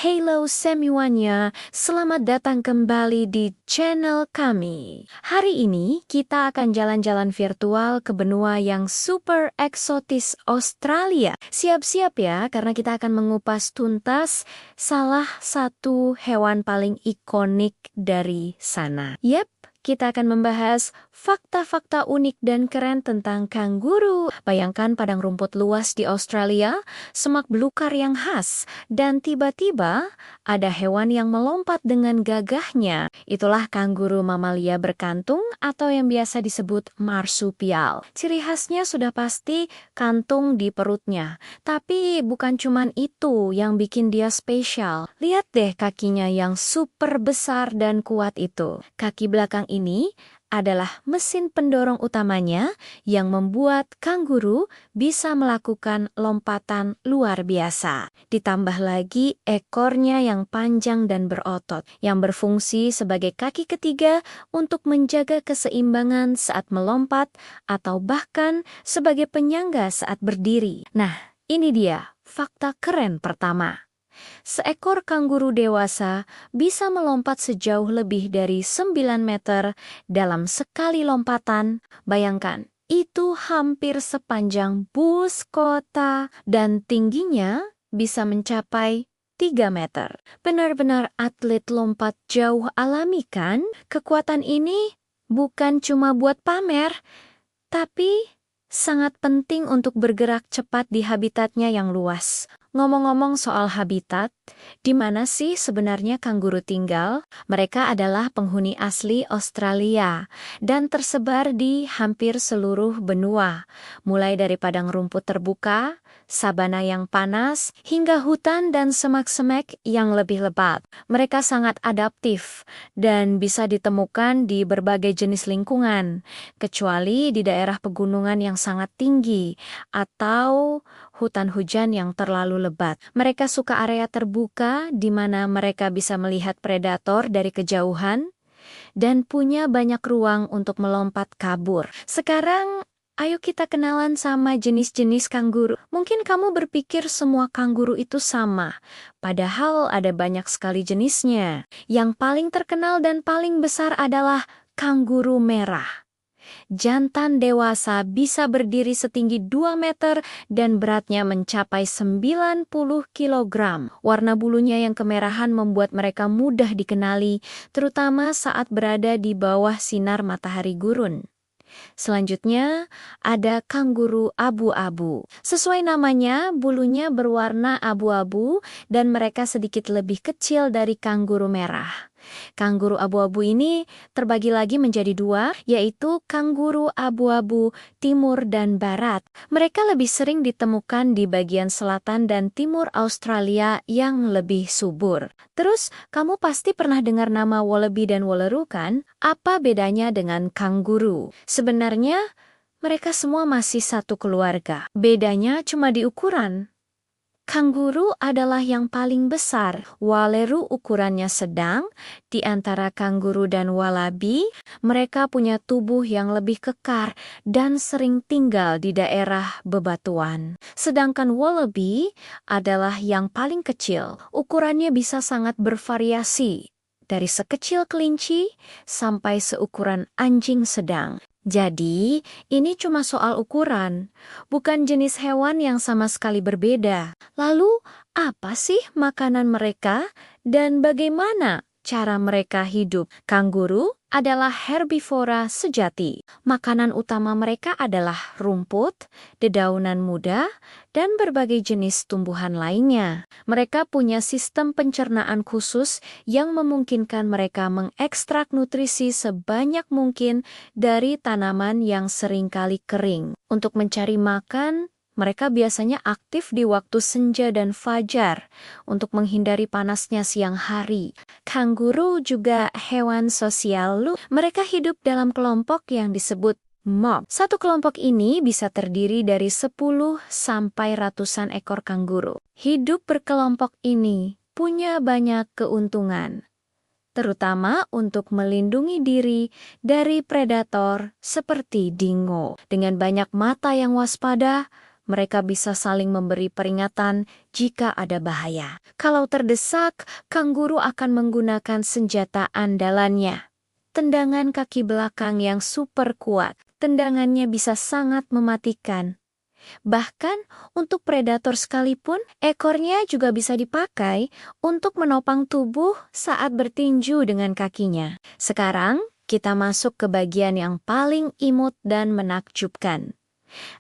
Halo semuanya, selamat datang kembali di channel kami. Hari ini kita akan jalan-jalan virtual ke benua yang super eksotis Australia. Siap-siap ya, karena kita akan mengupas tuntas salah satu hewan paling ikonik dari sana. Yep, kita akan membahas fakta-fakta unik dan keren tentang kanguru. Bayangkan padang rumput luas di Australia, semak belukar yang khas, dan tiba-tiba ada hewan yang melompat dengan gagahnya. Itulah kanguru mamalia berkantung atau yang biasa disebut marsupial. Ciri khasnya sudah pasti kantung di perutnya. Tapi bukan cuman itu yang bikin dia spesial. Lihat deh kakinya yang super besar dan kuat itu. Kaki belakang ini adalah mesin pendorong utamanya yang membuat kanguru bisa melakukan lompatan luar biasa. Ditambah lagi ekornya yang panjang dan berotot, yang berfungsi sebagai kaki ketiga untuk menjaga keseimbangan saat melompat atau bahkan sebagai penyangga saat berdiri. Nah, ini dia fakta keren pertama. Seekor kanguru dewasa bisa melompat sejauh lebih dari 9 meter dalam sekali lompatan. Bayangkan, itu hampir sepanjang bus kota dan tingginya bisa mencapai 3 meter. Benar-benar atlet lompat jauh alami kan? Kekuatan ini bukan cuma buat pamer, tapi sangat penting untuk bergerak cepat di habitatnya yang luas. Ngomong-ngomong soal habitat, di mana sih sebenarnya kanguru tinggal? Mereka adalah penghuni asli Australia dan tersebar di hampir seluruh benua, mulai dari padang rumput terbuka, sabana yang panas, hingga hutan dan semak-semak yang lebih lebat. Mereka sangat adaptif dan bisa ditemukan di berbagai jenis lingkungan, kecuali di daerah pegunungan yang sangat tinggi atau hutan hujan yang terlalu lebat. Mereka suka area terbuka di mana mereka bisa melihat predator dari kejauhan dan punya banyak ruang untuk melompat kabur. Sekarang, ayo kita kenalan sama jenis-jenis kanguru. Mungkin kamu berpikir semua kanguru itu sama, padahal ada banyak sekali jenisnya. Yang paling terkenal dan paling besar adalah kanguru merah. Jantan dewasa bisa berdiri setinggi 2 meter dan beratnya mencapai 90 kilogram. Warna bulunya yang kemerahan membuat mereka mudah dikenali, terutama saat berada di bawah sinar matahari gurun. Selanjutnya, ada kanguru abu-abu. Sesuai namanya, bulunya berwarna abu-abu dan mereka sedikit lebih kecil dari kanguru merah. Kanguru abu-abu ini terbagi lagi menjadi dua, yaitu kanguru abu-abu timur dan barat. Mereka lebih sering ditemukan di bagian selatan dan timur Australia yang lebih subur. Terus, kamu pasti pernah dengar nama wallaby dan wallaroo kan? Apa bedanya dengan kanguru? Sebenarnya, mereka semua masih satu keluarga. Bedanya cuma di ukuran. Kanguru adalah yang paling besar, wallaroo ukurannya sedang. Di antara kanguru dan wallaby, mereka punya tubuh yang lebih kekar dan sering tinggal di daerah bebatuan. Sedangkan wallaby adalah yang paling kecil, ukurannya bisa sangat bervariasi, dari sekecil kelinci sampai seukuran anjing sedang. Jadi, ini cuma soal ukuran, bukan jenis hewan yang sama sekali berbeda. Lalu, apa sih makanan mereka dan bagaimana cara mereka hidup? Kanguru adalah herbivora sejati. Makanan utama mereka adalah rumput, dedaunan muda, dan berbagai jenis tumbuhan lainnya. Mereka punya sistem pencernaan khusus yang memungkinkan mereka mengekstrak nutrisi sebanyak mungkin dari tanaman yang seringkali kering. Untuk mencari makan, mereka biasanya aktif di waktu senja dan fajar untuk menghindari panasnya siang hari. Kanguru juga hewan sosial. Mereka hidup dalam kelompok yang disebut mob. Satu kelompok ini bisa terdiri dari 10 sampai ratusan ekor kanguru. Hidup berkelompok ini punya banyak keuntungan, terutama untuk melindungi diri dari predator seperti dingo. Dengan banyak mata yang waspada, mereka bisa saling memberi peringatan jika ada bahaya. Kalau terdesak, kanguru akan menggunakan senjata andalannya. Tendangan kaki belakang yang super kuat. Tendangannya bisa sangat mematikan. Bahkan untuk predator sekalipun, ekornya juga bisa dipakai untuk menopang tubuh saat bertinju dengan kakinya. Sekarang, kita masuk ke bagian yang paling imut dan menakjubkan.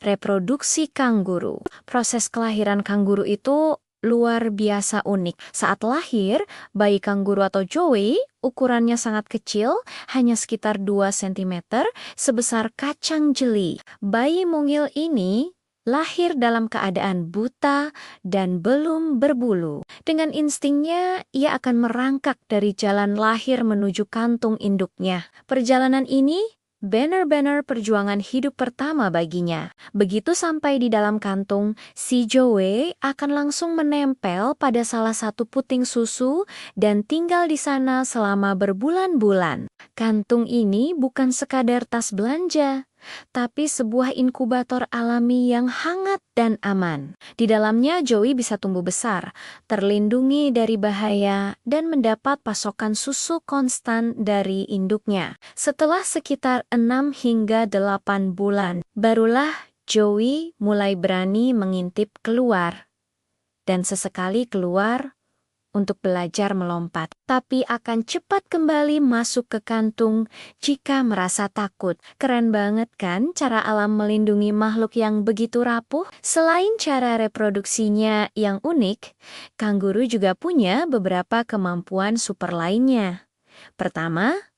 Reproduksi kanguru. Proses kelahiran kanguru itu luar biasa unik. Saat lahir, bayi kanguru atau joey ukurannya sangat kecil, hanya sekitar 2 cm, sebesar kacang jeli. Bayi mungil ini lahir dalam keadaan buta dan belum berbulu. Dengan instingnya, ia akan merangkak dari jalan lahir menuju kantung induknya. Perjalanan ini benar-benar perjuangan hidup pertama baginya. Begitu sampai di dalam kantung, si joey akan langsung menempel pada salah satu puting susu dan tinggal di sana selama berbulan-bulan. Kantung ini bukan sekadar tas belanja, tapi sebuah inkubator alami yang hangat dan aman. Di dalamnya joey bisa tumbuh besar, terlindungi dari bahaya, dan mendapat pasokan susu konstan dari induknya. Setelah sekitar 6 hingga 8 bulan, barulah joey mulai berani mengintip keluar. Dan sesekali keluar untuk belajar melompat, tapi akan cepat kembali masuk ke kantung jika merasa takut. Keren banget kan cara alam melindungi makhluk yang begitu rapuh? Selain cara reproduksinya yang unik, kanguru juga punya beberapa kemampuan super lainnya. Pertama,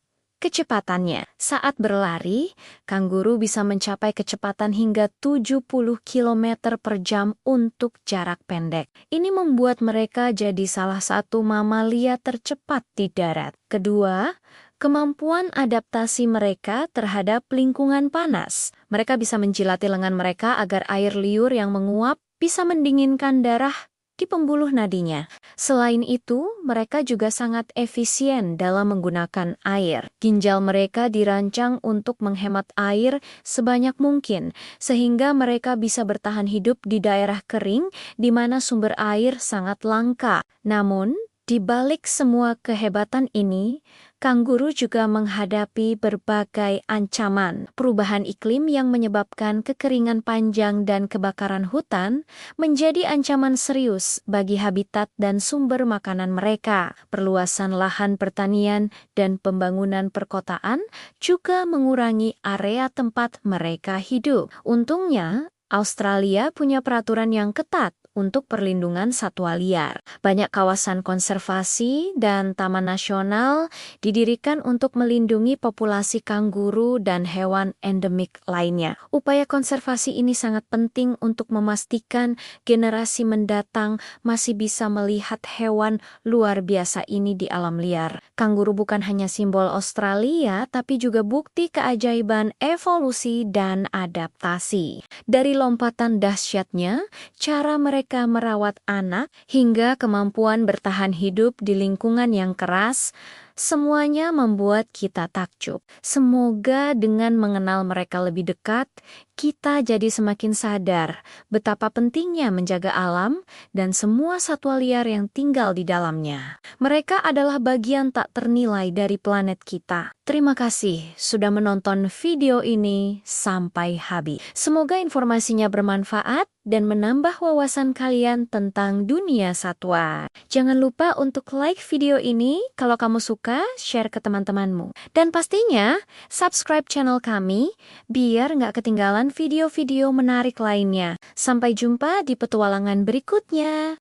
kecepatannya. Saat berlari, kanguru bisa mencapai kecepatan hingga 70 km per jam untuk jarak pendek. Ini membuat mereka jadi salah satu mamalia tercepat di darat. Kedua, kemampuan adaptasi mereka terhadap lingkungan panas. Mereka bisa menjilati lengan mereka agar air liur yang menguap bisa mendinginkan darah di pembuluh nadinya. Selain itu, mereka juga sangat efisien dalam menggunakan air. Ginjal mereka dirancang untuk menghemat air sebanyak mungkin, sehingga mereka bisa bertahan hidup di daerah kering di mana sumber air sangat langka. Namun, di balik semua kehebatan ini, kanguru juga menghadapi berbagai ancaman. Perubahan iklim yang menyebabkan kekeringan panjang dan kebakaran hutan menjadi ancaman serius bagi habitat dan sumber makanan mereka. Perluasan lahan pertanian dan pembangunan perkotaan juga mengurangi area tempat mereka hidup. Untungnya, Australia punya peraturan yang ketat untuk perlindungan satwa liar. Banyak kawasan konservasi dan taman nasional didirikan untuk melindungi populasi kanguru dan hewan endemik lainnya. Upaya konservasi ini sangat penting untuk memastikan generasi mendatang masih bisa melihat hewan luar biasa ini di alam liar. Kanguru bukan hanya simbol Australia, tapi juga bukti keajaiban evolusi dan adaptasi. Dari lompatan dahsyatnya, cara mereka merawat anak, hingga kemampuan bertahan hidup di lingkungan yang keras, semuanya membuat kita takjub. Semoga dengan mengenal mereka lebih dekat, kita jadi semakin sadar betapa pentingnya menjaga alam dan semua satwa liar yang tinggal di dalamnya. Mereka adalah bagian tak ternilai dari planet kita. Terima kasih sudah menonton video ini sampai habis. Semoga informasinya bermanfaat dan menambah wawasan kalian tentang dunia satwa. Jangan lupa untuk like video ini kalau kamu suka, share ke teman-temanmu. Dan pastinya, subscribe channel kami biar nggak ketinggalan video-video menarik lainnya. Sampai jumpa di petualangan berikutnya.